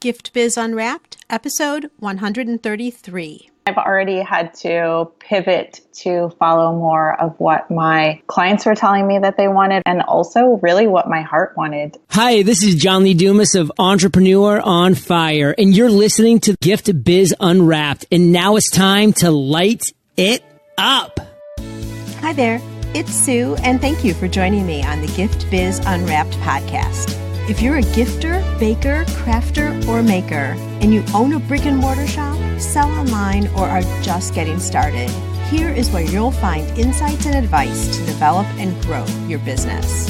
Gift Biz Unwrapped, episode 133. I've already had to pivot to follow more of what my clients were telling me that they wanted and also really what my heart wanted. Hi, this is John Lee Dumas of Entrepreneur on Fire, and you're listening to Gift Biz Unwrapped, and now it's time to light it up. Hi there, it's Sue, and thank you for joining me on the Gift Biz Unwrapped podcast. If you're a gifter, baker, crafter, or maker, and you own a brick and mortar shop, sell online, or are just getting started, here is where you'll find insights and advice to develop and grow your business.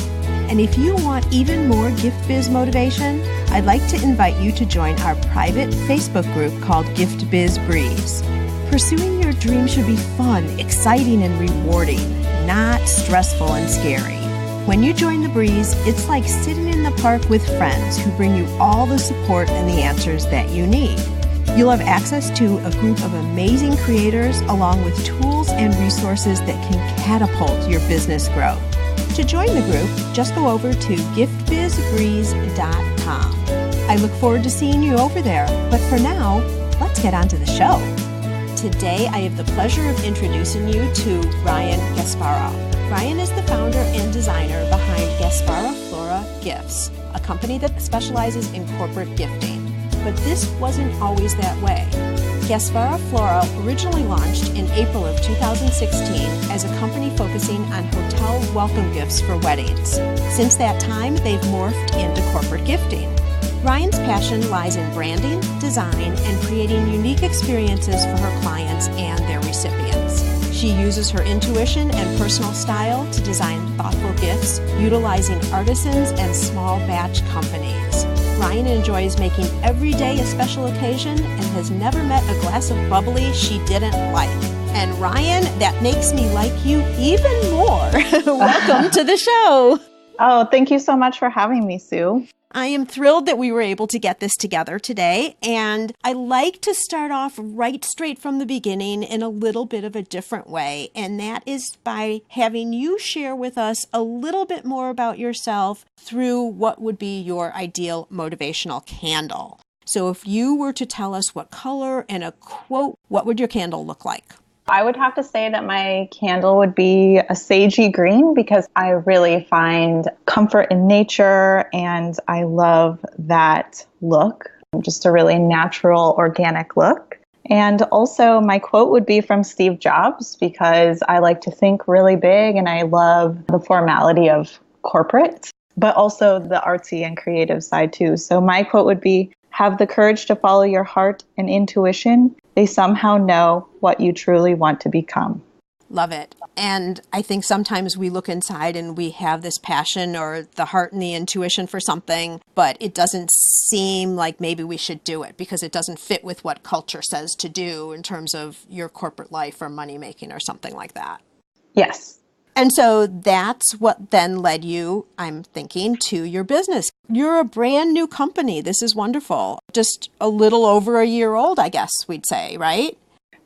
And if you want even more gift biz motivation, I'd like to invite you to join our private Facebook group called Gift Biz Breeze. Pursuing your dream should be fun, exciting, and rewarding, not stressful and scary. When you join the Breeze, it's like sitting in the park with friends who bring you all the support and the answers that you need. You'll have access to a group of amazing creators along with tools and resources that can catapult your business growth. To join the group, just go over to giftbizbreeze.com. I look forward to seeing you over there, but for now, let's get on to the show. Today, I have the pleasure of introducing you to Ryann Gaspara. Ryann is the founder and designer behind GasparaFlora Gifts, a company that specializes in corporate gifting. But this wasn't always that way. GasparaFlora originally launched in April of 2016 as a company focusing on hotel welcome gifts for weddings. Since that time, they've morphed into corporate gifting. Ryann's passion lies in branding, design, and creating unique experiences for her clients and their recipients. She uses her intuition and personal style to design thoughtful gifts, utilizing artisans and small batch companies. Ryann enjoys making every day a special occasion and has never met a glass of bubbly she didn't like. And Ryann, that makes me like you even more. Welcome to the show. Oh, thank you so much for having me, Sue. I am thrilled that we were able to get this together today, and I like to start off right straight from the beginning in a little bit of a different way, and that is by having you share with us a little bit more about yourself through what would be your ideal motivational candle. So if you were to tell us what color and a quote, what would your candle look like? I would have to say that my candle would be a sagey green because I really find comfort in nature and I love that look, just a really natural, organic look. And also my quote would be from Steve Jobs because I like to think really big and I love the formality of corporate, but also the artsy and creative side too. So my quote would be, have the courage to follow your heart and intuition. They somehow know what you truly want to become. Love it. And I think sometimes we look inside and we have this passion or the heart and the intuition for something, but it doesn't seem like maybe we should do it because it doesn't fit with what culture says to do in terms of your corporate life or money making or something like that. Yes. And so that's what then led you, I'm thinking, to your business. You're a brand new company. This is wonderful. Just a little over a year old, I guess we'd say, right?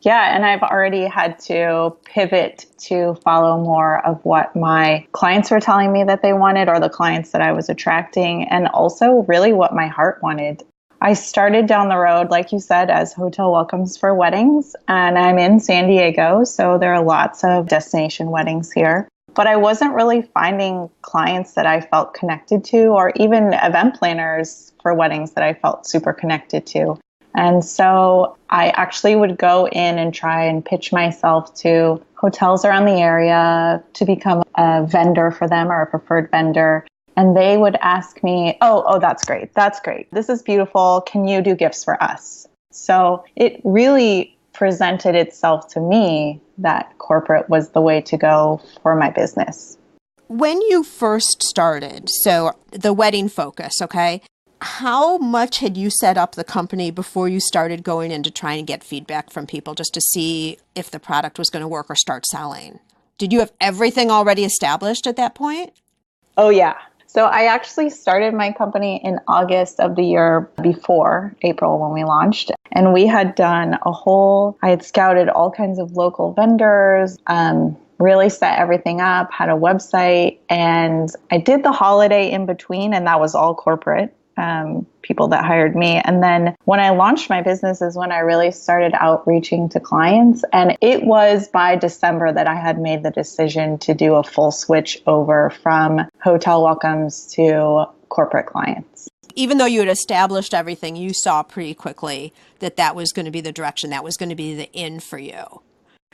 Yeah, and I've already had to pivot to follow more of what my clients were telling me that they wanted or the clients that I was attracting and also really what my heart wanted. I started down the road, like you said, as hotel welcomes for weddings, and I'm in San Diego, so there are lots of destination weddings here. But I wasn't really finding clients that I felt connected to, or even event planners for weddings that I felt super connected to. And so I actually would go in and try and pitch myself to hotels around the area to become a vendor for them or a preferred vendor. And they would ask me, oh, that's great. That's great. This is beautiful. Can you do gifts for us? So it really presented itself to me that corporate was the way to go for my business. When you first started, so the wedding focus, okay, how much had you set up the company before you started going into trying to get feedback from people just to see if the product was going to work or start selling? Did you have everything already established at that point? Oh, yeah. So I actually started my company in August of the year before April when we launched. And we had done I had scouted all kinds of local vendors, really set everything up, had a website, and I did the holiday in between, and that was all corporate. people that hired me. And then when I launched my business is when I really started outreaching to clients. And it was by December that I had made the decision to do a full switch over from hotel welcomes to corporate clients. Even though you had established everything, you saw pretty quickly that that was going to be the direction, that was going to be the in for you.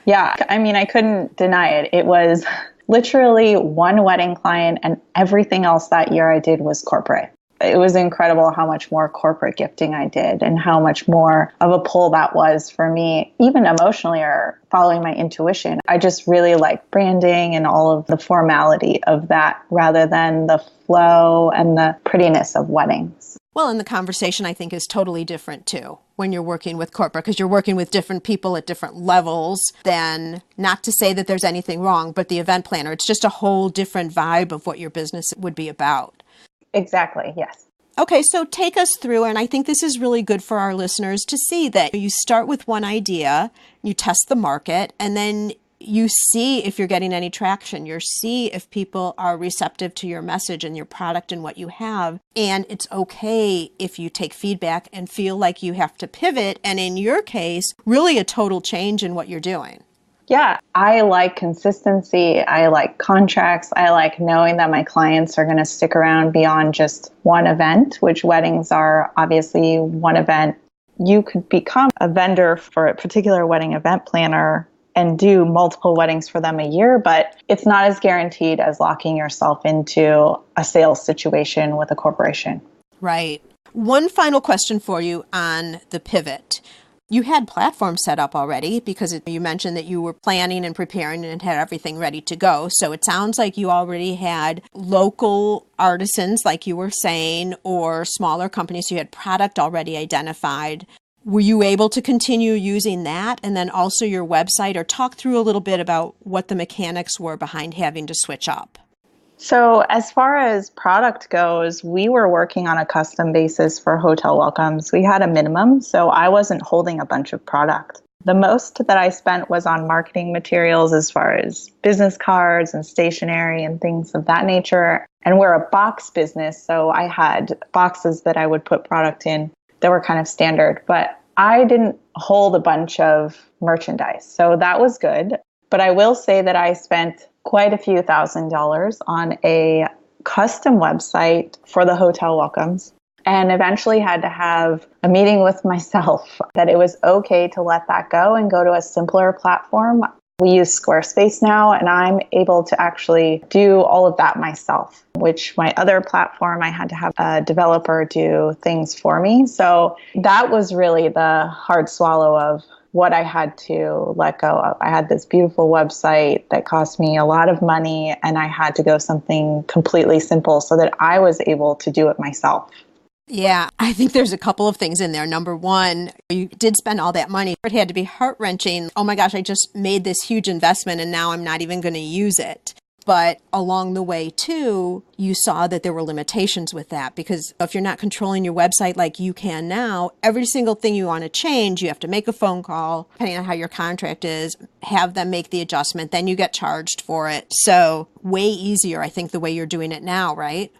Yeah, I mean, I couldn't deny it. It was literally one wedding client, and everything else that year I did was corporate. It was incredible how much more corporate gifting I did and how much more of a pull that was for me, even emotionally or following my intuition. I just really like branding and all of the formality of that rather than the flow and the prettiness of weddings. Well, and the conversation, I think, is totally different, too, when you're working with corporate, because you're working with different people at different levels than, not to say that there's anything wrong, but the event planner. It's just a whole different vibe of what your business would be about. Exactly, yes. Okay, so take us through, and I think this is really good for our listeners to see that you start with one idea, you test the market, and then you see if you're getting any traction. You see if people are receptive to your message and your product and what you have. And it's okay if you take feedback and feel like you have to pivot. And in your case, really a total change in what you're doing. Yeah, I like consistency. I like contracts. I like knowing that my clients are going to stick around beyond just one event, which weddings are obviously one event. You could become a vendor for a particular wedding event planner and do multiple weddings for them a year, but it's not as guaranteed as locking yourself into a sales situation with a corporation. Right. One final question for you on the pivot. You had platforms set up already because you mentioned that you were planning and preparing and had everything ready to go. So it sounds like you already had local artisans, like you were saying, or smaller companies. So you had product already identified. Were you able to continue using that and then also your website, or talk through a little bit about what the mechanics were behind having to switch up? So as far as product goes, we were working on a custom basis for hotel welcomes. We had a minimum, so I wasn't holding a bunch of product. The most that I spent was on marketing materials as far as business cards and stationery and things of that nature. And we're a box business, so I had boxes that I would put product in that were kind of standard, but I didn't hold a bunch of merchandise. So that was good. But I will say that I spent quite a few $1,000s on a custom website for the hotel welcomes, and eventually had to have a meeting with myself that it was okay to let that go and go to a simpler platform. We use Squarespace now, and I'm able to actually do all of that myself, which my other platform, I had to have a developer do things for me. So that was really the hard swallow of what I had to let go of. I had this beautiful website that cost me a lot of money, and I had to go something completely simple so that I was able to do it myself. Yeah, I think there's a couple of things in there. Number one, you did spend all that money. It had to be heart-wrenching. Oh my gosh, I just made this huge investment and now I'm not even going to use it. But along the way, too, you saw that there were limitations with that, because if you're not controlling your website like you can now, every single thing you want to change, you have to make a phone call, depending on how your contract is, have them make the adjustment, then you get charged for it. So way easier, I think, the way you're doing it now, right?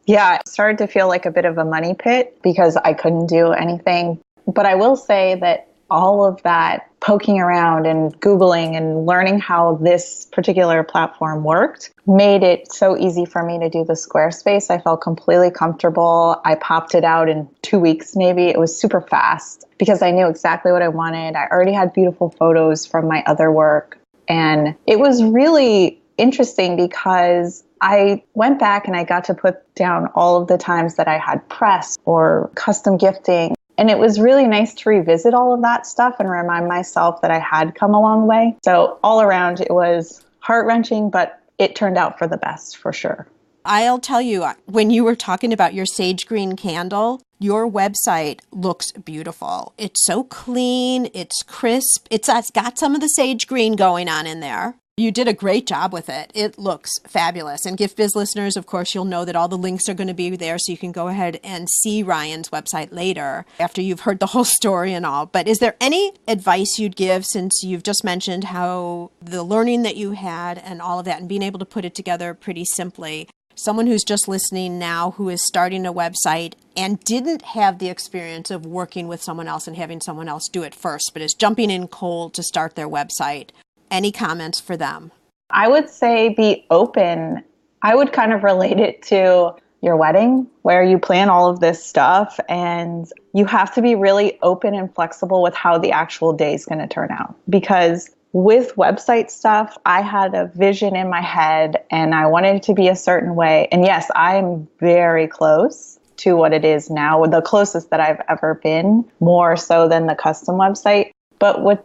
Yeah, it started to feel like a bit of a money pit because I couldn't do anything. But I will say that all of that poking around and Googling and learning how this particular platform worked made it so easy for me to do the Squarespace. I felt completely comfortable. I popped it out in 2 weeks, maybe. It was super fast because I knew exactly what I wanted. I already had beautiful photos from my other work. And it was really interesting because I went back and I got to put down all of the times that I had press or custom gifting. And it was really nice to revisit all of that stuff and remind myself that I had come a long way. So all around, it was heart-wrenching, but it turned out for the best, for sure. I'll tell you, when you were talking about your sage green candle, your website looks beautiful. It's so clean, it's crisp, it's got some of the sage green going on in there. You did a great job with it. It looks fabulous. And Gift Biz listeners, of course, you'll know that all the links are going to be there, so you can go ahead and see Ryann's website later after you've heard the whole story and all. But is there any advice you'd give, since you've just mentioned how the learning that you had and all of that and being able to put it together pretty simply, someone who's just listening now who is starting a website and didn't have the experience of working with someone else and having someone else do it first, but is jumping in cold to start their website, any comments for them? I would say be open. I would kind of relate it to your wedding where you plan all of this stuff and you have to be really open and flexible with how the actual day is going to turn out. Because with website stuff, I had a vision in my head and I wanted it to be a certain way. And yes, I'm very close to what it is now, the closest that I've ever been, more so than the custom website. But with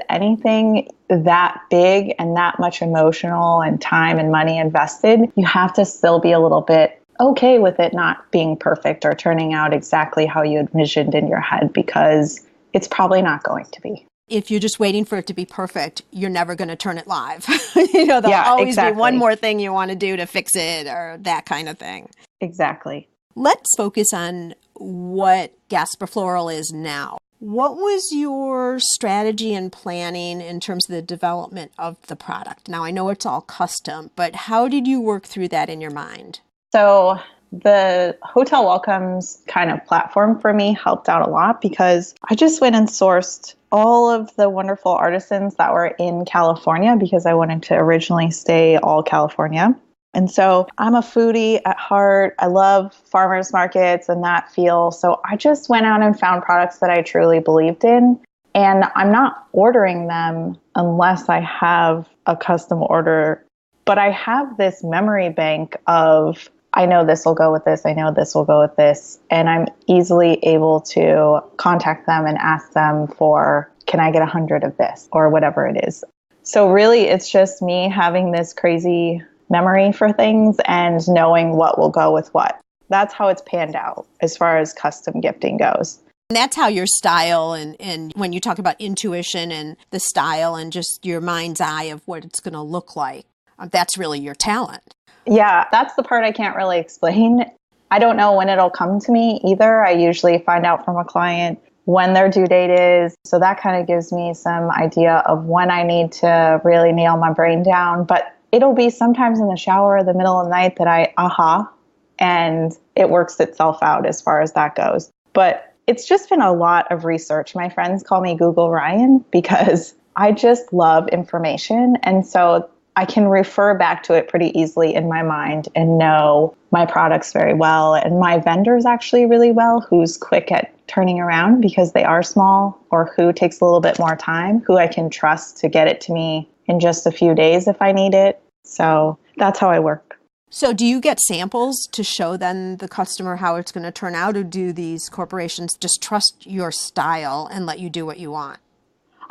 anything that big and that much emotional and time and money invested, you have to still be a little bit okay with it not being perfect or turning out exactly how you envisioned in your head, because it's probably not going to be. If you're just waiting for it to be perfect, you're never going to turn it live. There'll always be one more thing you want to do to fix it or that kind of thing. Exactly. Let's focus on what Gaspara Floral is now. What was your strategy and planning in terms of the development of the product? Now, I know it's all custom, but how did you work through that in your mind? So the hotel welcomes kind of platform for me helped out a lot because I just went and sourced all of the wonderful artisans that were in California because I wanted to originally stay all California. And so I'm a foodie at heart. I love farmers markets and that feel. So I just went out and found products that I truly believed in. And I'm not ordering them unless I have a custom order. But I have this memory bank of, I know this will go with this. I know this will go with this. And I'm easily able to contact them and ask them for, can I get 100 of this or whatever it is. So really, it's just me having this crazy memory for things and knowing what will go with what. That's how it's panned out as far as custom gifting goes. And that's how your style and when you talk about intuition and the style and just your mind's eye of what it's going to look like, that's really your talent. Yeah, that's the part I can't really explain. I don't know when it'll come to me either. I usually find out from a client when their due date is. So that kind of gives me some idea of when I need to really nail my brain down. But it'll be sometimes in the shower or the middle of the night that and it works itself out as far as that goes. But it's just been a lot of research. My friends call me Google Ryann because I just love information. And so I can refer back to it pretty easily in my mind and know my products very well. And my vendors actually really well, who's quick at turning around because they are small, or who takes a little bit more time, who I can trust to get it to me in just a few days if I need it. So that's how I work. So do you get samples to show then the customer how it's going to turn out, or do these corporations just trust your style and let you do what you want?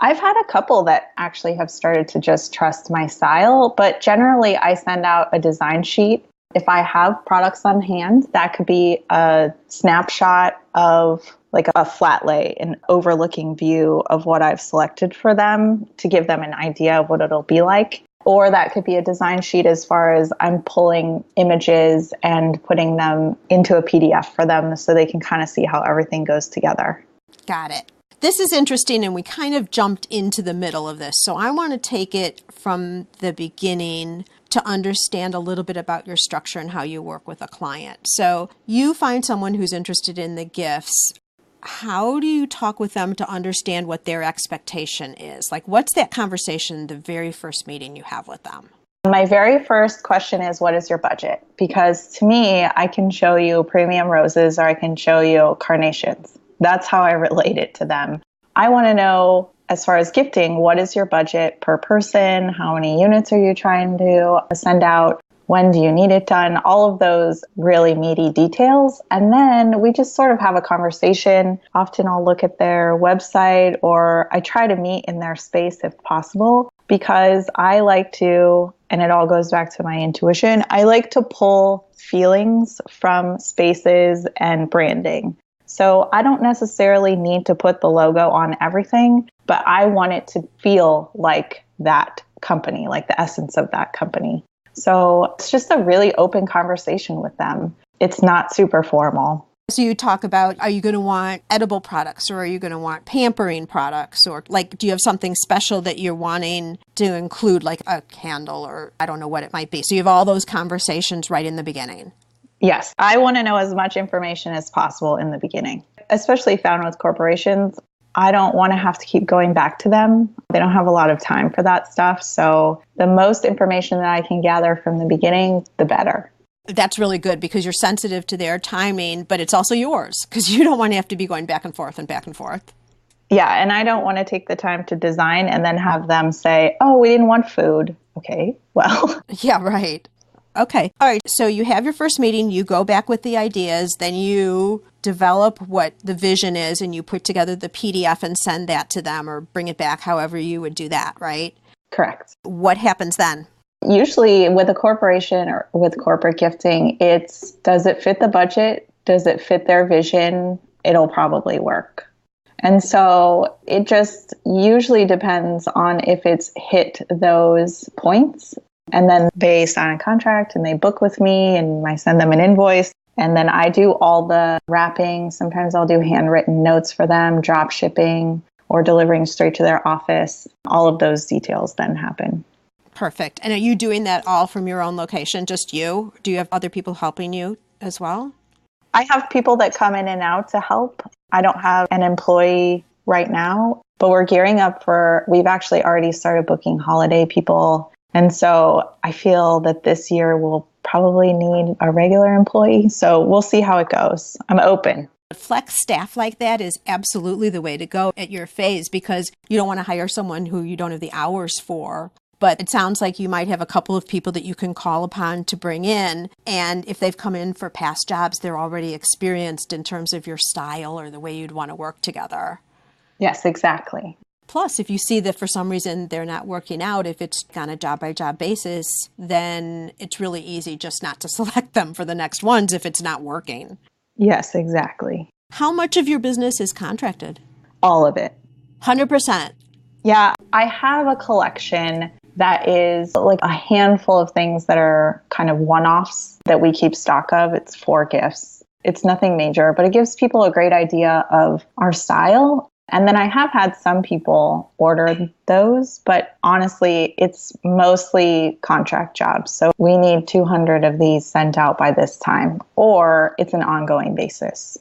I've had a couple that actually have started to just trust my style, but generally I send out a design sheet. If I have products on hand, that could be a snapshot of like a flat lay, an overlooking view of what I've selected for them to give them an idea of what it'll be like. Or that could be a design sheet as far as I'm pulling images and putting them into a PDF for them so they can kind of see how everything goes together. Got it. This is interesting, and we kind of jumped into the middle of this. So I want to take it from the beginning to understand a little bit about your structure and how you work with a client. So you find someone who's interested in the gifts. How do you talk with them to understand what their expectation is? Like, what's that conversation, the very first meeting you have with them? My very first question is, what is your budget? Because to me, I can show you premium roses or I can show you carnations. That's how I relate it to them. I want to know, as far as gifting, what is your budget per person? How many units are you trying to send out? When do you need it done? All of those really meaty details. And then we just sort of have a conversation. Often I'll look at their website, or I try to meet in their space if possible, because I like to, and it all goes back to my intuition, I like to pull feelings from spaces and branding. So I don't necessarily need to put the logo on everything, but I want it to feel like that company, like the essence of that company. So it's just a really open conversation with them. It's not super formal. So you talk about, are you going to want edible products or are you going to want pampering products? Or like, do you have something special that you're wanting to include, like a candle or I don't know what it might be? So you have all those conversations right in the beginning. Yes, I want to know as much information as possible in the beginning, especially found with corporations. I don't want to have to keep going back to them. They don't have a lot of time for that stuff. So the most information that I can gather from the beginning, the better. That's really good because you're sensitive to their timing, but it's also yours because you don't want to have to be going back and forth and back and forth. Yeah, and I don't want to take the time to design and then have them say, oh, we didn't want food. Okay, well. Yeah, right. Okay. All right. So you have your first meeting, you go back with the ideas, then you develop what the vision is and you put together the PDF and send that to them or bring it back however you would do that, right? Correct. What happens then? Usually with a corporation or with corporate gifting, it's does it fit the budget? Does it fit their vision? It'll probably work. And so it just usually depends on if it's hit those points. And then they sign a contract and they book with me and I send them an invoice. And then I do all the wrapping. Sometimes I'll do handwritten notes for them, drop shipping or delivering straight to their office. All of those details then happen. Perfect. And are you doing that all from your own location, just you? Do you have other people helping you as well? I have people that come in and out to help. I don't have an employee right now, but we're gearing up we've actually already started booking holiday people. And so I feel that this year we'll probably need a regular employee. So we'll see how it goes. I'm open. Flex staff like that is absolutely the way to go at your phase because you don't want to hire someone who you don't have the hours for. But it sounds like you might have a couple of people that you can call upon to bring in. And if they've come in for past jobs, they're already experienced in terms of your style or the way you'd want to work together. Yes, exactly. Plus, if you see that for some reason they're not working out, if it's on a job-by-job basis, then it's really easy just not to select them for the next ones if it's not working. Yes, exactly. How much of your business is contracted? All of it. 100%. Yeah, I have a collection that is like a handful of things that are kind of one-offs that we keep stock of. It's 4 gifts. It's nothing major, but it gives people a great idea of our style. And then I have had some people order those, but honestly, it's mostly contract jobs. So we need 200 of these sent out by this time, or it's an ongoing basis.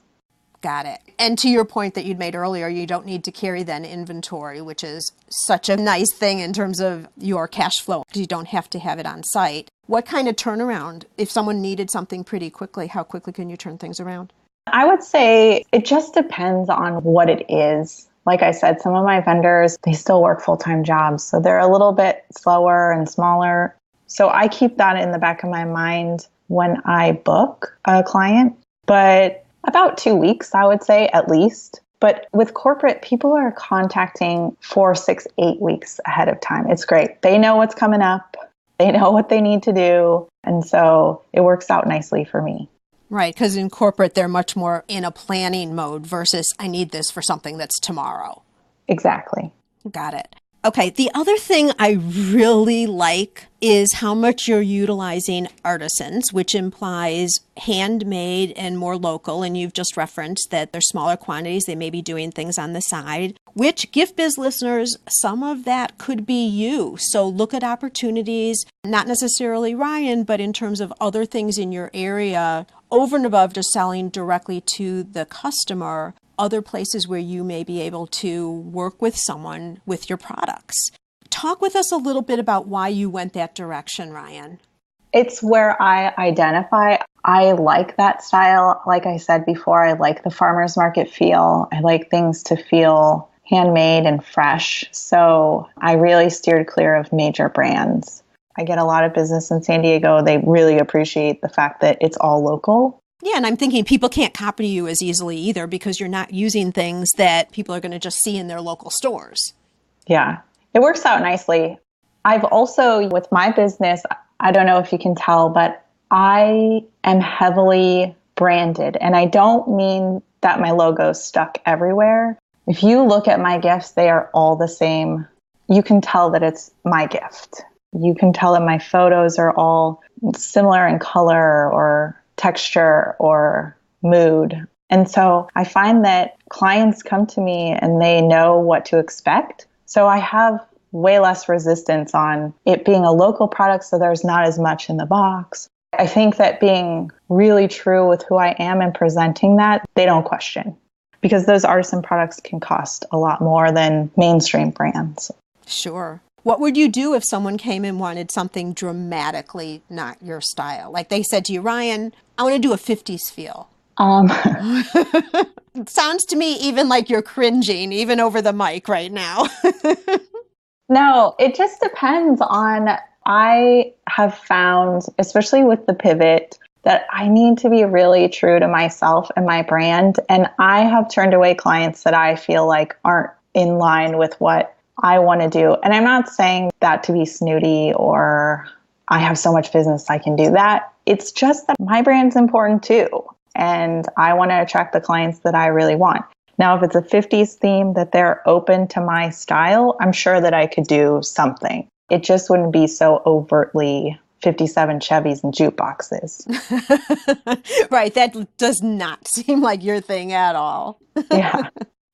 Got it. And to your point that you'd made earlier, you don't need to carry then inventory, which is such a nice thing in terms of your cash flow because you don't have to have it on site. What kind of turnaround? If someone needed something pretty quickly, how quickly can you turn things around? I would say it just depends on what it is. Like I said, some of my vendors, they still work full-time jobs, so they're a little bit slower and smaller. So I keep that in the back of my mind when I book a client. But about 2 weeks, I would say, at least. But with corporate, people are contacting 4, 6, 8 weeks ahead of time. It's great. They know what's coming up. They know what they need to do. And so it works out nicely for me. Right, because in corporate, they're much more in a planning mode versus I need this for something that's tomorrow. Exactly. Got it. Okay, the other thing I really like is how much you're utilizing artisans, which implies handmade and more local. And you've just referenced that they're smaller quantities. They may be doing things on the side, which Gift Biz listeners, some of that could be you. So look at opportunities, not necessarily Ryann, but in terms of other things in your area, over and above just selling directly to the customer, other places where you may be able to work with someone with your products. Talk with us a little bit about why you went that direction, Ryann. It's where I identify. I like that style. Like I said before, I like the farmer's market feel. I like things to feel handmade and fresh. So I really steered clear of major brands. I get a lot of business in San Diego. They really appreciate the fact that it's all local. Yeah, and I'm thinking people can't copy you as easily either because you're not using things that people are going to just see in their local stores. Yeah, it works out nicely. I've also, with my business, I don't know if you can tell, but I am heavily branded. And I don't mean that my logo's stuck everywhere. If you look at my gifts, they are all the same. You can tell that it's my gift. You can tell that my photos are all similar in color or texture or mood. And so I find that clients come to me and they know what to expect. So I have way less resistance on it being a local product, so there's not as much in the box. I think that being really true with who I am and presenting that, they don't question. Because those artisan products can cost a lot more than mainstream brands. Sure. What would you do if someone came and wanted something dramatically not your style? Like they said to you, Ryann, I want to do a 50s feel. It sounds to me even like you're cringing, even over the mic right now. No, it just depends on, I have found, especially with the pivot, that I need to be really true to myself and my brand. And I have turned away clients that I feel like aren't in line with what I want to do. And I'm not saying that to be snooty or I have so much business I can do that. It's just that my brand's important too. And I want to attract the clients that I really want. Now, if it's a 50s theme that they're open to my style, I'm sure that I could do something. It just wouldn't be so overtly 57 Chevys and jukeboxes. Right. That does not seem like your thing at all. Yeah.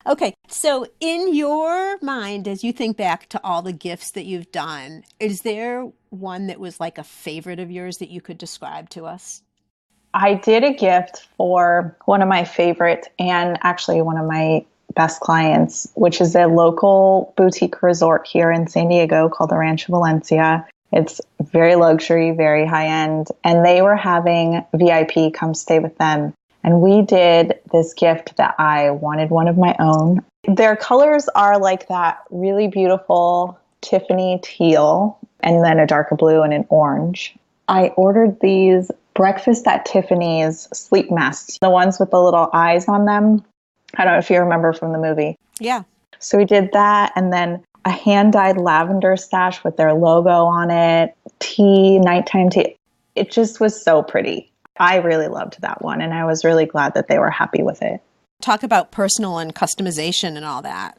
Okay. So in your mind, as you think back to all the gifts that you've done, is there one that was like a favorite of yours that you could describe to us? I did a gift for one of my favorite and actually one of my best clients, which is a local boutique resort here in San Diego called the Rancho Valencia. It's very luxury, very high end, and they were having VIP come stay with them. And we did this gift that I wanted one of my own. Their colors are like that really beautiful Tiffany teal and then a darker blue and an orange. I ordered these Breakfast at Tiffany's sleep masks, the ones with the little eyes on them. I don't know if you remember from the movie. Yeah. So we did that, and then a hand-dyed lavender stash with their logo on it, tea, nighttime tea. It just was so pretty. I really loved that one, and I was really glad that they were happy with it. Talk about personal and customization and all that.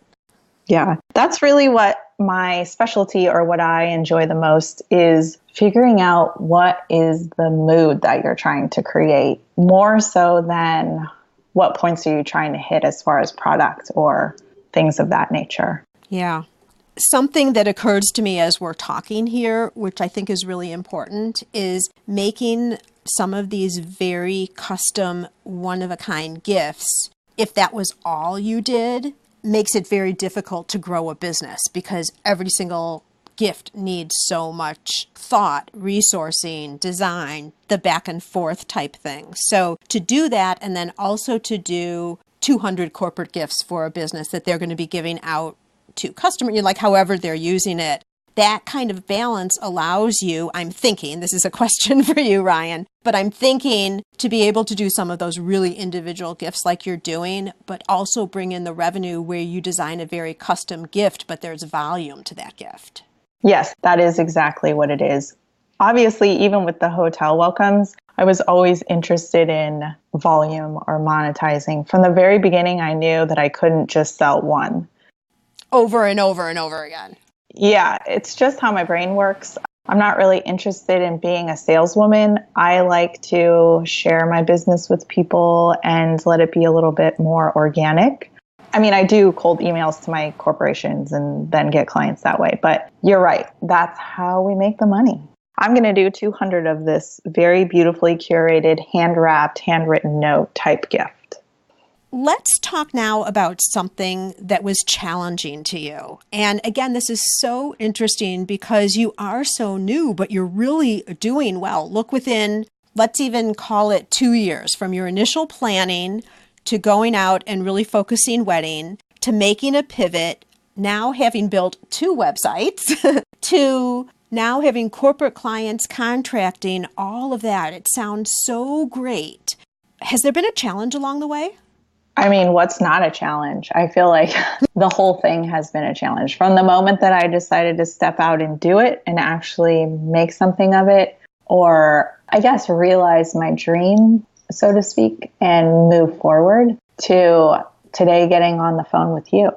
Yeah, that's really what my specialty or what I enjoy the most is figuring out what is the mood that you're trying to create, more so than what points are you trying to hit as far as product or things of that nature. Yeah. Something that occurs to me as we're talking here, which I think is really important, is making some of these very custom, one-of-a-kind gifts. If that was all you did, makes it very difficult to grow a business because every single gift needs so much thought, resourcing, design, the back and forth type thing. So to do that, and then also to do 200 corporate gifts for a business that they're going to be giving out to customers, like however they're using it, that kind of balance allows you, I'm thinking, this is a question for you, Ryann, but I'm thinking to be able to do some of those really individual gifts like you're doing, but also bring in the revenue where you design a very custom gift, but there's volume to that gift. Yes, that is exactly what it is. Obviously, even with the hotel welcomes, I was always interested in volume or monetizing. From the very beginning, I knew that I couldn't just sell one. Over and over and over again. Yeah, it's just how my brain works. I'm not really interested in being a saleswoman. I like to share my business with people and let it be a little bit more organic. I mean, I do cold emails to my corporations and then get clients that way. But you're right. That's how we make the money. I'm going to do 200 of this very beautifully curated, hand-wrapped, handwritten note type gift. Let's talk now about something that was challenging to you. And again, this is so interesting because you are so new, but you're really doing well. Look within, let's even call it 2 years from your initial planning to going out and really focusing wedding to making a pivot, now having built 2 websites to now having corporate clients contracting, all of that. It sounds so great. Has there been a challenge along the way? I mean, what's not a challenge? I feel like the whole thing has been a challenge. From the moment that I decided to step out and do it and actually make something of it, or I guess realize my dream, so to speak, and move forward to today getting on the phone with you.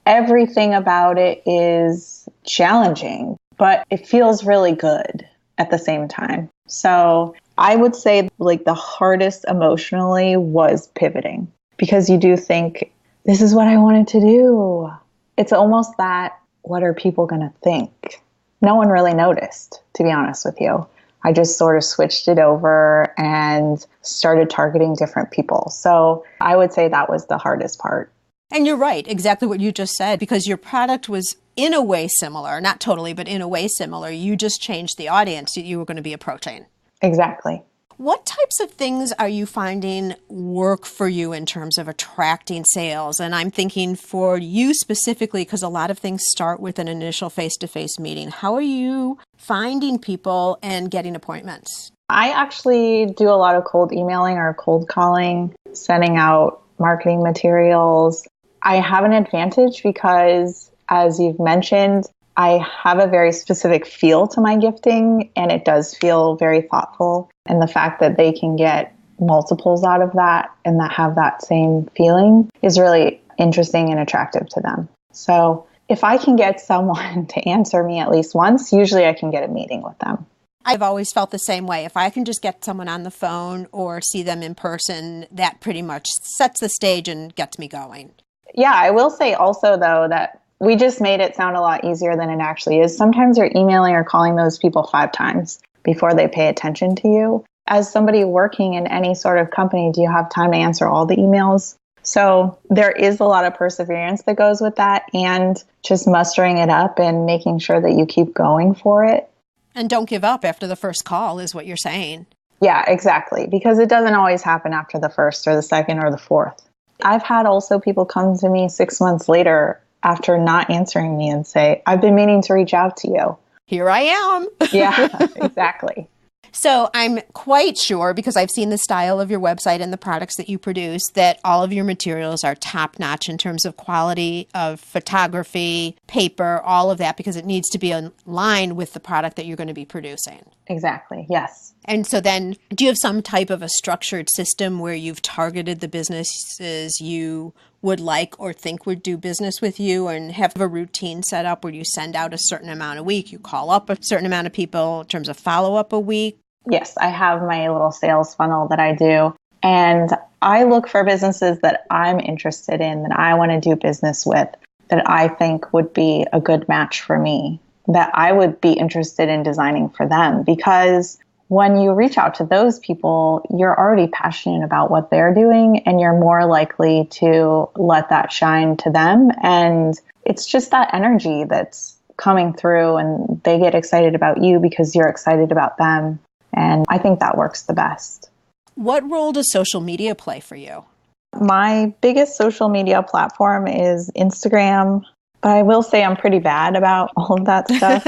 Everything about it is challenging, but it feels really good. at the same time. So I would say like the hardest emotionally was pivoting, because you do think, this is what I wanted to do. It's almost that, what are people going to think? No one really noticed, to be honest with you. I just sort of switched it over and started targeting different people. So I would say that was the hardest part. And you're right, exactly what you just said, because your product was in a way similar, not totally, but in a way similar. You just changed the audience that you were going to be approaching. Exactly. What types of things are you finding work for you in terms of attracting sales? And I'm thinking for you specifically, because a lot of things start with an initial face-to-face meeting. How are you finding people and getting appointments? I actually do a lot of cold emailing or cold calling, sending out marketing materials. I have an advantage because, as you've mentioned, I have a very specific feel to my gifting, and it does feel very thoughtful. And the fact that they can get multiples out of that and that have that same feeling is really interesting and attractive to them. So if I can get someone to answer me at least once, usually I can get a meeting with them. I've always felt the same way. If I can just get someone on the phone or see them in person, that pretty much sets the stage and gets me going. Yeah, I will say also, though, that we just made it sound a lot easier than it actually is. Sometimes you're emailing or calling those people 5 times before they pay attention to you. As somebody working in any sort of company, do you have time to answer all the emails? So there is a lot of perseverance that goes with that, and just mustering it up and making sure that you keep going for it. And don't give up after the first call is what you're saying. Yeah, exactly. Because it doesn't always happen after the first or the second or the fourth. I've had also people come to me 6 months later after not answering me and say, I've been meaning to reach out to you. Here I am. Yeah, exactly. So I'm quite sure, because I've seen the style of your website and the products that you produce, that all of your materials are top notch in terms of quality of photography, paper, all of that, because it needs to be in line with the product that you're going to be producing. Exactly. Yes. And so then, do you have some type of a structured system where you've targeted the businesses you would like or think would do business with you, and have a routine set up where you send out a certain amount a week, you call up a certain amount of people in terms of follow-up a week? Yes, I have my little sales funnel that I do. And I look for businesses that I'm interested in, that I want to do business with, that I think would be a good match for me, that I would be interested in designing for them. Because when you reach out to those people, you're already passionate about what they're doing, and you're more likely to let that shine to them. And it's just that energy that's coming through, and they get excited about you because you're excited about them. And I think that works the best. What role does social media play for you? My biggest social media platform is Instagram, but I will say I'm pretty bad about all of that stuff.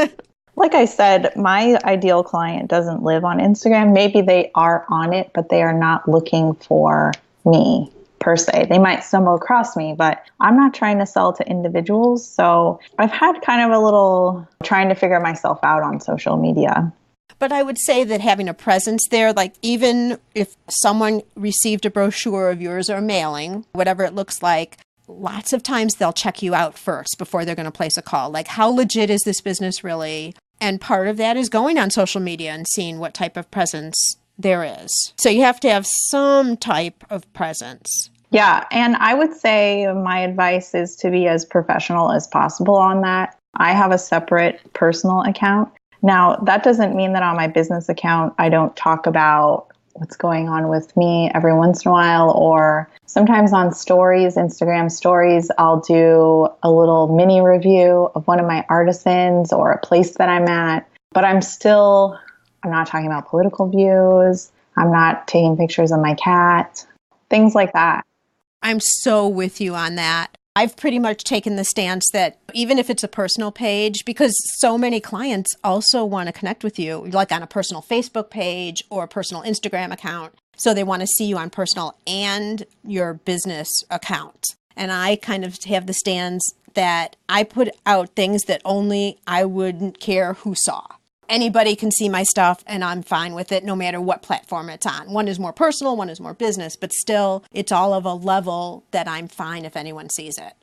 Like I said, my ideal client doesn't live on Instagram. Maybe they are on it, but they are not looking for me per se. They might stumble across me, but I'm not trying to sell to individuals. So I've had kind of a little trying to figure myself out on social media. But I would say that having a presence there, like even if someone received a brochure of yours or mailing, whatever it looks like, lots of times they'll check you out first before they're going to place a call. Like, how legit is this business really? And part of that is going on social media and seeing what type of presence there is. So you have to have some type of presence. Yeah. And I would say my advice is to be as professional as possible on that. I have a separate personal account. Now, that doesn't mean that on my business account, I don't talk about what's going on with me every once in a while, or sometimes on stories, Instagram stories, I'll do a little mini review of one of my artisans or a place that I'm at. But I'm not talking about political views. I'm not taking pictures of my cat, things like that. I'm so with you on that. I've pretty much taken the stance that even if it's a personal page, because so many clients also want to connect with you, like on a personal Facebook page or a personal Instagram account. So they want to see you on personal and your business account. And I kind of have the stance that I put out things that only I wouldn't care who saw. Anybody can see my stuff and I'm fine with it no matter what platform it's on. One is more personal, one is more business, but still it's all of a level that I'm fine if anyone sees it.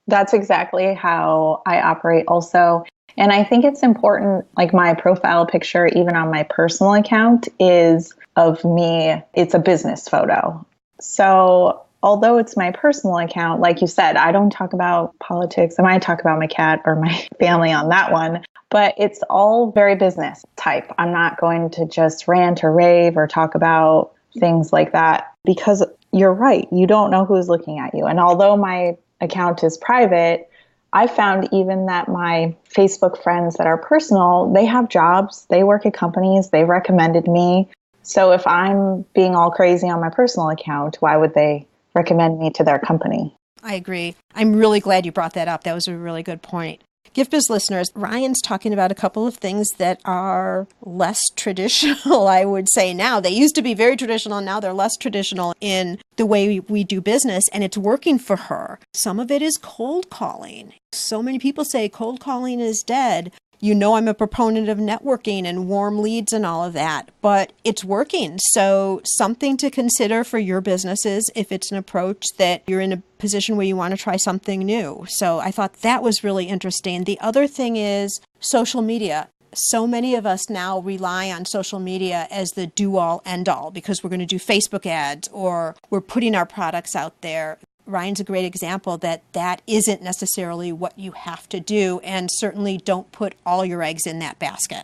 That's exactly how I operate also. And I think it's important, like my profile picture, even on my personal account, is of me. It's a business photo. So although it's my personal account, like you said, I don't talk about politics. I might talk about my cat or my family on that one, but it's all very business type. I'm not going to just rant or rave or talk about things like that because you're right. You don't know who's looking at you. And although my account is private, I found even that my Facebook friends that are personal, they have jobs, they work at companies, they recommended me. So if I'm being all crazy on my personal account, why would they recommend me to their company? I agree. I'm really glad you brought that up. That was a really good point. GiftBiz listeners, Ryan's talking about a couple of things that are less traditional, I would say now. They used to be very traditional, and now they're less traditional in the way we do business, and it's working for her. Some of it is cold calling. So many people say cold calling is dead. You know, I'm a proponent of networking and warm leads and all of that, but it's working. So something to consider for your businesses if it's an approach that you're in a position where you want to try something new. So I thought that was really interesting. The other thing is social media. So many of us now rely on social media as the do-all, end-all because we're going to do Facebook ads or we're putting our products out there. Ryan's a great example that isn't necessarily what you have to do, and certainly don't put all your eggs in that basket.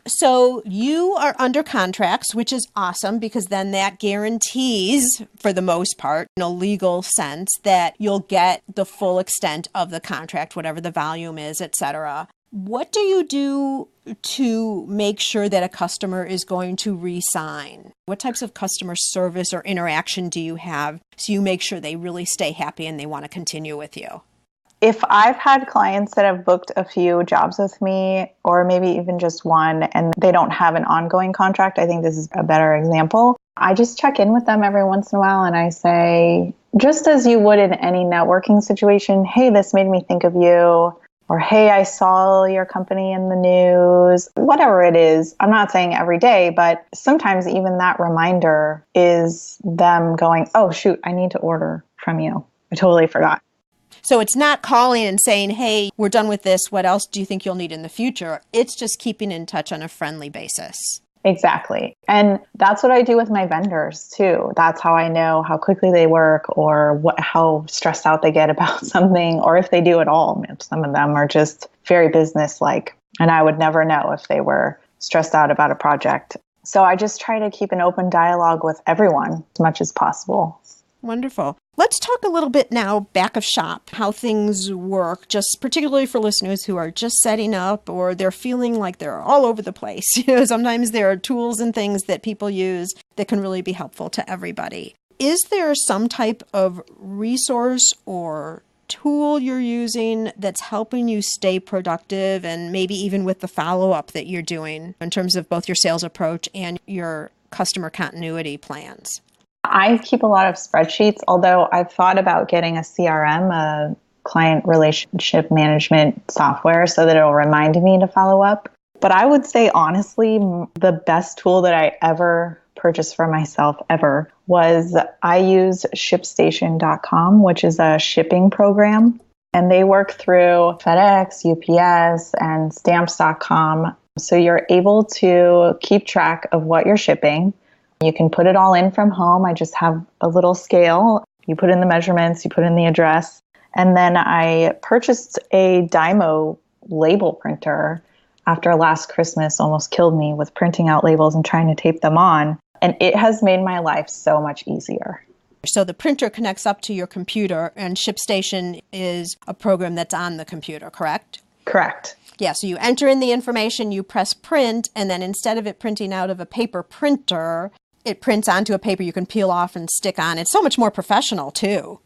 So you are under contracts, which is awesome because then that guarantees, for the most part, in a legal sense, that you'll get the full extent of the contract, whatever the volume is, etc. What do you do to make sure that a customer is going to re-sign? What types of customer service or interaction do you have so you make sure they really stay happy and they want to continue with you? If I've had clients that have booked a few jobs with me, or maybe even just one, and they don't have an ongoing contract, I think this is a better example. I just check in with them every once in a while and I say, just as you would in any networking situation, hey, this made me think of you. Or, hey, I saw your company in the news, whatever it is. I'm not saying every day, but sometimes even that reminder is them going, oh, shoot, I need to order from you. I totally forgot. So it's not calling and saying, hey, we're done with this. What else do you think you'll need in the future? It's just keeping in touch on a friendly basis. Exactly. And that's what I do with my vendors too. That's how I know how quickly they work or how stressed out they get about something, or if they do at all. Some of them are just very business-like, and I would never know if they were stressed out about a project. So I just try to keep an open dialogue with everyone as much as possible. Wonderful. Let's talk a little bit now back of shop, how things work, just particularly for listeners who are just setting up or they're feeling like they're all over the place. Sometimes there are tools and things that people use that can really be helpful to everybody. Is there some type of resource or tool you're using that's helping you stay productive and maybe even with the follow-up that you're doing in terms of both your sales approach and your customer continuity plans? I keep a lot of spreadsheets, although I've thought about getting a CRM, a client relationship management software, so that it'll remind me to follow up. But I would say, honestly, the best tool that I ever purchased for myself ever was I used ShipStation.com, which is a shipping program. And they work through FedEx, UPS, and Stamps.com. So you're able to keep track of what you're shipping. You can put it all in from home. I just have a little scale. You put in the measurements, you put in the address. And then I purchased a Dymo label printer after last Christmas almost killed me with printing out labels and trying to tape them on. And it has made my life so much easier. So the printer connects up to your computer, and ShipStation is a program that's on the computer, correct? Correct. Yeah, so you enter in the information, you press print, and then instead of it printing out of a paper printer, it prints onto a paper you can peel off and stick on. It's so much more professional, too.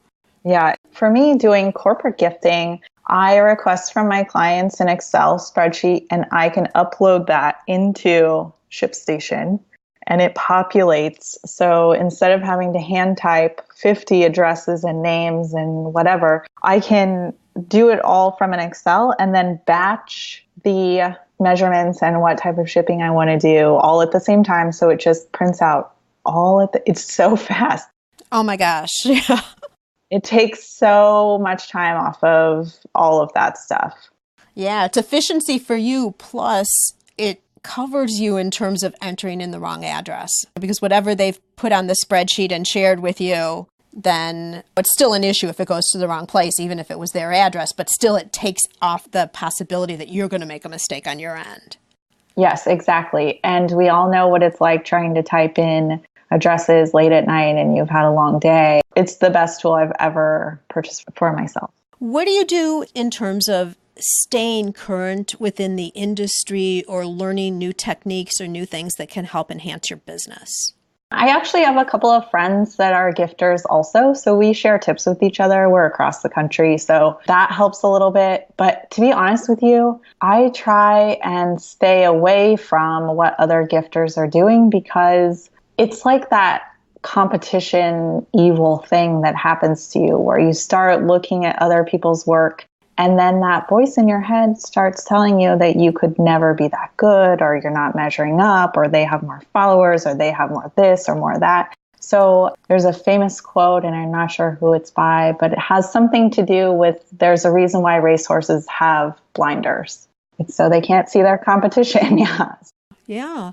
Yeah. For me, doing corporate gifting, I request from my clients an Excel spreadsheet, and I can upload that into ShipStation, and it populates. So instead of having to hand type 50 addresses and names and whatever, I can do it all from an Excel and then batch the measurements and what type of shipping I want to do all at the same time. So it just prints out it's so fast. Oh my gosh. Yeah. It takes so much time off of all of that stuff. Yeah, it's efficiency for you, plus it covers you in terms of entering in the wrong address. Because whatever they've put on the spreadsheet and shared with you, then it's still an issue if it goes to the wrong place, even if it was their address, but still it takes off the possibility that you're going to make a mistake on your end. Yes, exactly. And we all know what it's like trying to type in addresses late at night and you've had a long day. It's the best tool I've ever purchased for myself. What do you do in terms of staying current within the industry or learning new techniques or new things that can help enhance your business? I actually have a couple of friends that are gifters also, so we share tips with each other. We're across the country, so that helps a little bit. But to be honest with you, I try and stay away from what other gifters are doing because it's like that competition evil thing that happens to you where you start looking at other people's work and then that voice in your head starts telling you that you could never be that good, or you're not measuring up, or they have more followers, or they have more this or more that. So there's a famous quote, and I'm not sure who it's by, but it has something to do with there's a reason why racehorses have blinders. It's so they can't see their competition. Yeah.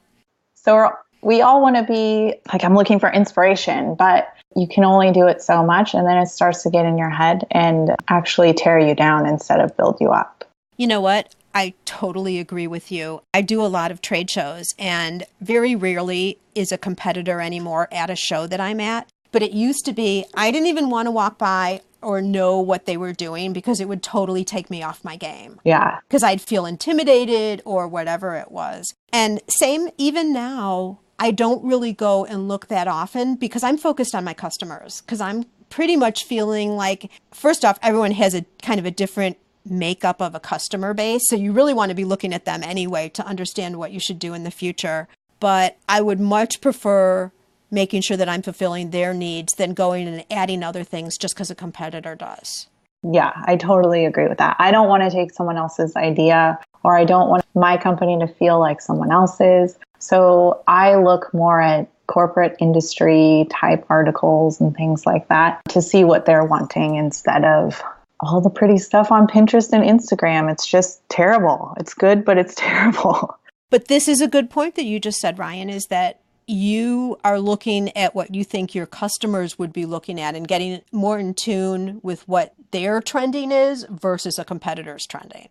So we all want to be like, I'm looking for inspiration, but you can only do it so much. And then it starts to get in your head and actually tear you down instead of build you up. You know what? I totally agree with you. I do a lot of trade shows, and very rarely is a competitor anymore at a show that I'm at. But it used to be, I didn't even want to walk by or know what they were doing because it would totally take me off my game. Yeah. Because I'd feel intimidated or whatever it was. And same even now, I don't really go and look that often because I'm focused on my customers. Because I'm pretty much feeling like, first off, everyone has a kind of a different makeup of a customer base. So you really want to be looking at them anyway to understand what you should do in the future. But I would much prefer making sure that I'm fulfilling their needs than going and adding other things just because a competitor does. Yeah, I totally agree with that. I don't want to take someone else's idea, or I don't want my company to feel like someone else's. So I look more at corporate industry type articles and things like that to see what they're wanting instead of all the pretty stuff on Pinterest and Instagram. It's just terrible. It's good, but it's terrible. But this is a good point that you just said, Ryann, is that you are looking at what you think your customers would be looking at and getting more in tune with what their trending is versus a competitor's trending.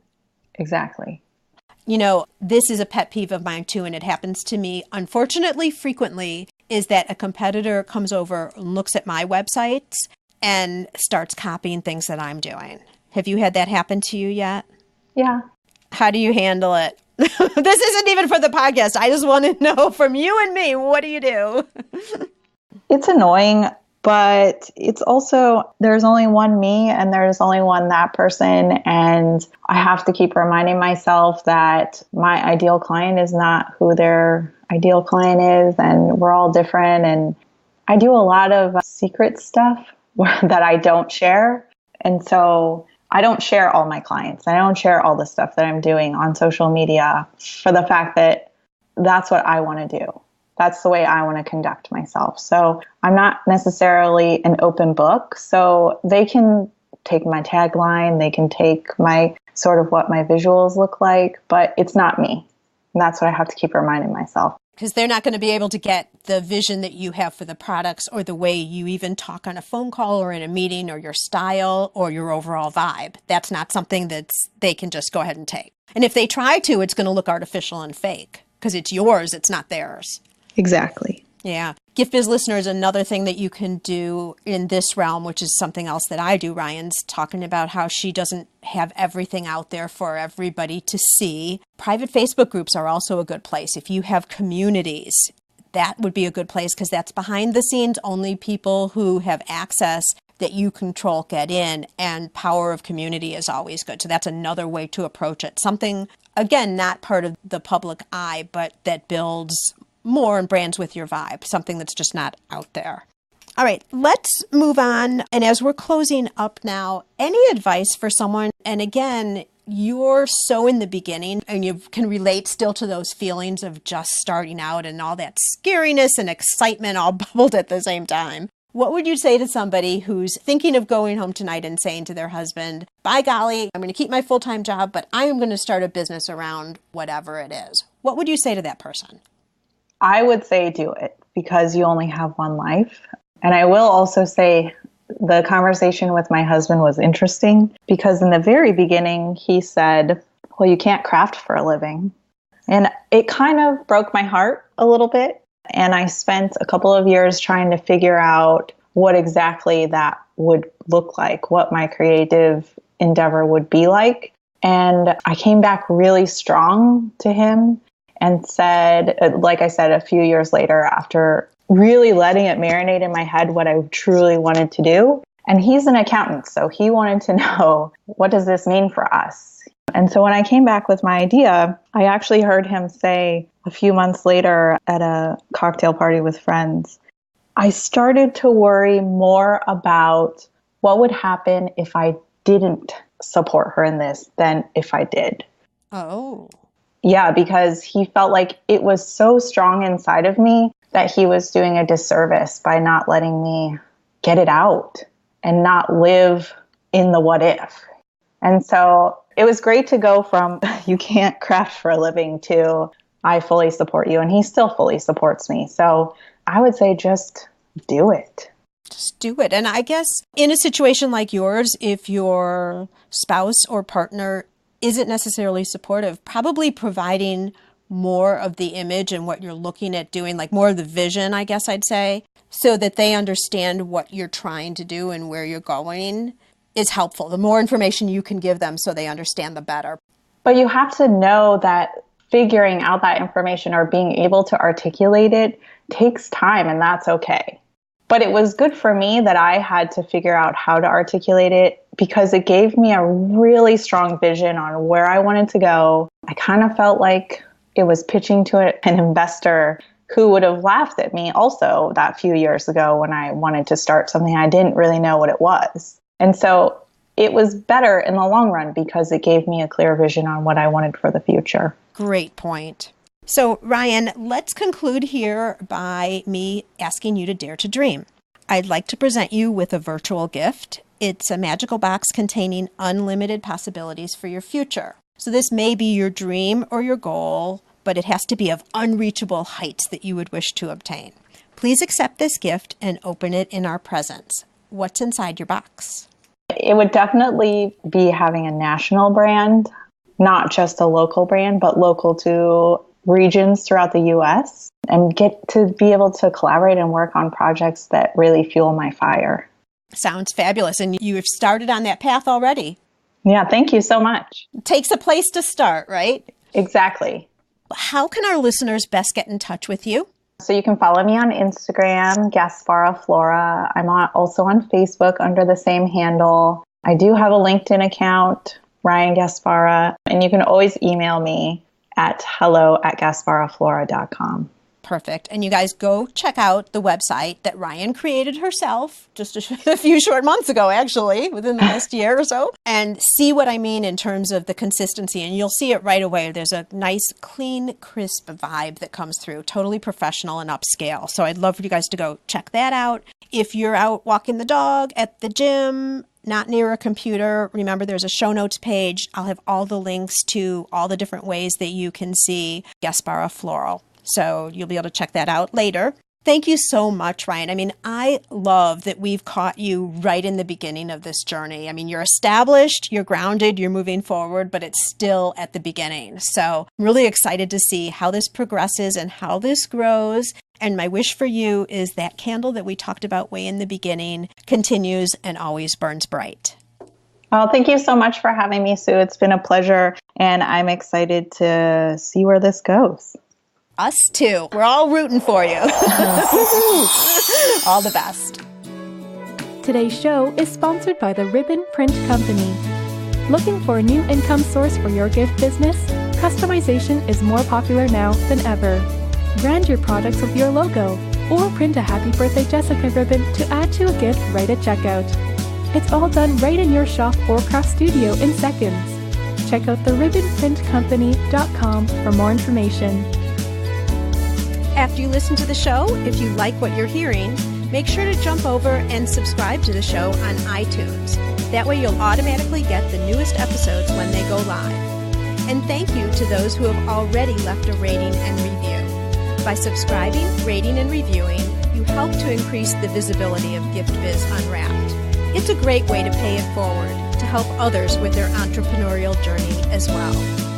Exactly. You know, this is a pet peeve of mine too, and it happens to me, unfortunately, frequently, is that a competitor comes over and looks at my websites and starts copying things that I'm doing. Have you had that happen to you yet? Yeah. How do you handle it? This isn't even for the podcast. I just want to know from you and me, what do you do? It's annoying, but it's also, there's only one me and there's only one that person. And I have to keep reminding myself that my ideal client is not who their ideal client is. And we're all different. And I do a lot of secret stuff that I don't share. And so I don't share all my clients. I don't share all the stuff that I'm doing on social media for the fact that that's what I want to do. That's the way I want to conduct myself. So I'm not necessarily an open book. So they can take my tagline, they can take my sort of what my visuals look like, but it's not me. And that's what I have to keep reminding myself. Because they're not going to be able to get the vision that you have for the products or the way you even talk on a phone call or in a meeting or your style or your overall vibe. That's not something that they can just go ahead and take. And if they try to, it's going to look artificial and fake because it's yours, it's not theirs. Exactly. Yeah. Gift Biz listeners, another thing that you can do in this realm, which is something else that I do, Ryan's talking about how she doesn't have everything out there for everybody to see. Private Facebook groups are also a good place. If you have communities, that would be a good place because that's behind the scenes. Only people who have access that you control get in, and power of community is always good. So that's another way to approach it. Something, again, not part of the public eye, but that builds more and brands with your vibe, something that's just not out there. All right, let's move on. And as we're closing up now, any advice for someone? And again, you're so in the beginning and you can relate still to those feelings of just starting out and all that scariness and excitement all bubbled at the same time. What would you say to somebody who's thinking of going home tonight and saying to their husband, by golly, I'm going to keep my full-time job, but I am going to start a business around whatever it is? What would you say to that person? I would say do it because you only have one life. And I will also say the conversation with my husband was interesting because in the very beginning, he said, well, you can't craft for a living. And it kind of broke my heart a little bit. And I spent a couple of years trying to figure out what exactly that would look like, what my creative endeavor would be like. And I came back really strong to him and said, like I said, a few years later, after really letting it marinate in my head what I truly wanted to do. And he's an accountant, so he wanted to know, what does this mean for us? And so when I came back with my idea, I actually heard him say a few months later at a cocktail party with friends, I started to worry more about what would happen if I didn't support her in this than if I did. Oh. Yeah, because he felt like it was so strong inside of me that he was doing a disservice by not letting me get it out and not live in the what if. And so it was great to go from you can't craft for a living to I fully support you. And he still fully supports me. So I would say just do it. Just do it. And I guess in a situation like yours, if your spouse or partner isn't necessarily supportive, probably providing more of the image and what you're looking at doing, like more of the vision, I guess I'd say, so that they understand what you're trying to do and where you're going is helpful. The more information you can give them so they understand, the better. But you have to know that figuring out that information or being able to articulate it takes time, and that's okay. But it was good for me that I had to figure out how to articulate it because it gave me a really strong vision on where I wanted to go. I kind of felt like it was pitching to an investor who would have laughed at me also that few years ago when I wanted to start something I didn't really know what it was. And so it was better in the long run because it gave me a clear vision on what I wanted for the future. Great point. So, Ryann, let's conclude here by me asking you to dare to dream. I'd like to present you with a virtual gift. It's a magical box containing unlimited possibilities for your future. So this may be your dream or your goal, but it has to be of unreachable heights that you would wish to obtain. Please accept this gift and open it in our presence. What's inside your box? It would definitely be having a national brand, not just a local brand, but local to regions throughout the U.S. and get to be able to collaborate and work on projects that really fuel my fire. Sounds fabulous. And you've started on that path already. Yeah, thank you so much. It takes a place to start, right? Exactly. How can our listeners best get in touch with you? So you can follow me on Instagram, GasparaFlora. I'm also on Facebook under the same handle. I do have a LinkedIn account, Ryann Gaspara, and you can always email me at hello@GasparaFlora.com. Perfect. And you guys go check out the website that Ryann created herself just a few short months ago, actually, within the last year or so, and see what I mean in terms of the consistency. And you'll see it right away. There's a nice, clean, crisp vibe that comes through, totally professional and upscale. So I'd love for you guys to go check that out. If you're out walking the dog, at the gym, not near a computer, remember there's a show notes page. I'll have all the links to all the different ways that you can see Gaspara Floral. So you'll be able to check that out later. Thank you so much, Ryann. I mean, I love that we've caught you right in the beginning of this journey. I mean, you're established, you're grounded, you're moving forward, but it's still at the beginning. So I'm really excited to see how this progresses and how this grows. And my wish for you is that candle that we talked about way in the beginning continues and always burns bright. Well, thank you so much for having me, Sue. It's been a pleasure, and I'm excited to see where this goes. Us too. We're all rooting for you. All the best. Today's show is sponsored by the Ribbon Print Company. Looking for a new income source for your gift business? Customization is more popular now than ever. Brand your products with your logo, or print a Happy Birthday Jessica ribbon to add to a gift right at checkout. It's all done right in your shop or craft studio in seconds. Check out theribbonprintcompany.com for more information. After you listen to the show, if you like what you're hearing, make sure to jump over and subscribe to the show on iTunes. That way you'll automatically get the newest episodes when they go live. And thank you to those who have already left a rating and review. By subscribing, rating, and reviewing, you help to increase the visibility of Gift Biz Unwrapped. It's a great way to pay it forward to help others with their entrepreneurial journey as well.